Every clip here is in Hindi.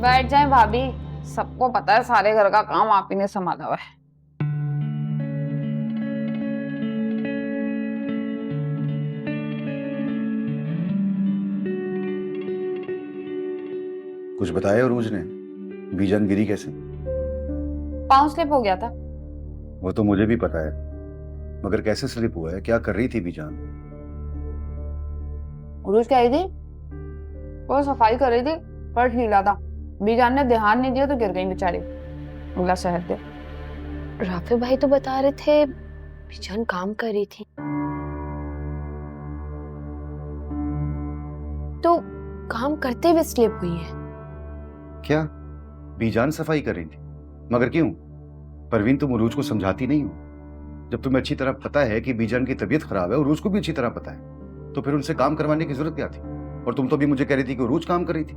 बैठ जाए भाभी, सबको पता है सारे घर का काम आप ही ने संभाला हुआ है। कुछ बताया उरूज ने? बीजान गिरी कैसे? पाँव स्लिप हो गया था। वो तो मुझे भी पता है, मगर कैसे स्लिप हुआ है? क्या कर रही थी बीजान? उरूज क्या आई थी, वो सफाई कर रही थी, फर्श गीला था। बीजान ने ध्यान नहीं दिया तो गिर गई बेचारी। अल्लाह सेहत दे। राफे भाई तो बता रहे थे बीजान काम कर रही थी, तो काम करते हुए स्लिप हुई है। क्या बीजान सफाई कर रही थी? मगर क्यों? परवीन, तुम उरूज को समझाती नहीं हो? जब तुम्हें अच्छी तरह पता है कि बीजान की तबीयत खराब है, उरूज को भी अच्छी तरह पता है, तो फिर उनसे काम करवाने की जरूरत क्या थी? और तुम तो भी मुझे कह रही थी कि उरूज काम कर रही थी।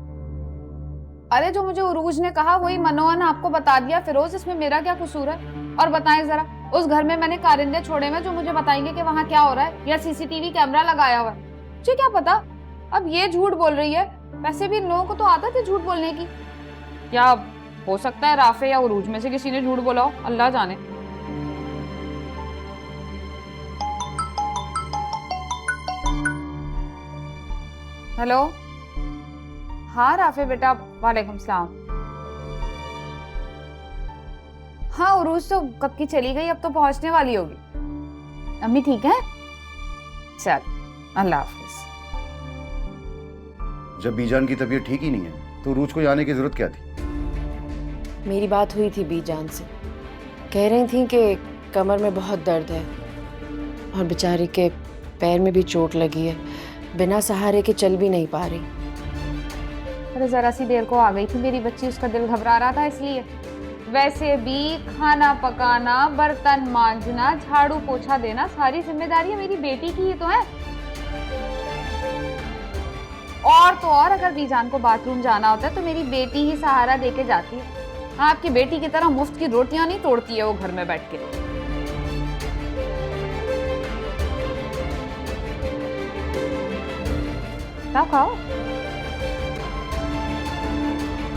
अरे जो मुझे उरूज ने कहा वही मनोहन आपको बता दिया फिरोज, इसमें मेरा क्या कसूर है? और बताएं जरा, उस घर में मैंने कारिंदे छोड़े हुए जो मुझे बताएंगे कि वहां क्या हो रहा है, या सीसीटीवी कैमरा लगाया हुआ है? मुझे क्या पता। अब ये झूठ बोल रही है, वैसे भी इन लोगों को तो आदत है झूठ बोलने की। क्या हो सकता है राफे या उरूज में से किसी ने झूठ बोला हो, अल्लाह जाने। हेलो, हाँ राफे बेटा, वालेकुम सलाम। हाँ उरूज तो कब की चली गई, अब तो पहुंचने वाली होगी। अम्मी ठीक है? चल, अल्लाह हाफिज। जब बीजान की तबीयत ठीक ही नहीं है तो उरूज को यहाँ आने की जरूरत क्या थी? मेरी बात हुई थी बीजान से, कह रही थी कि कमर में बहुत दर्द है और बेचारी के पैर में भी चोट लगी है, बिना सहारे के चल भी नहीं पा रही। अरे जरा सी देर को आ गई थी मेरी बच्ची, उसका दिल घबरा रहा था इसलिए। वैसे भी खाना पकाना, बर्तन मांजना, झाड़ू पोछा देना सारी जिम्मेदारियां मेरी बेटी की ही तो है। और तो और अगर बीजान को बाथरूम जाना होता है तो मेरी बेटी ही सहारा देके जाती है। हाँ, आपकी बेटी की तरह मुफ्त की रोटियां नहीं तोड़ती है वो घर में बैठ के। खाओ खाओ।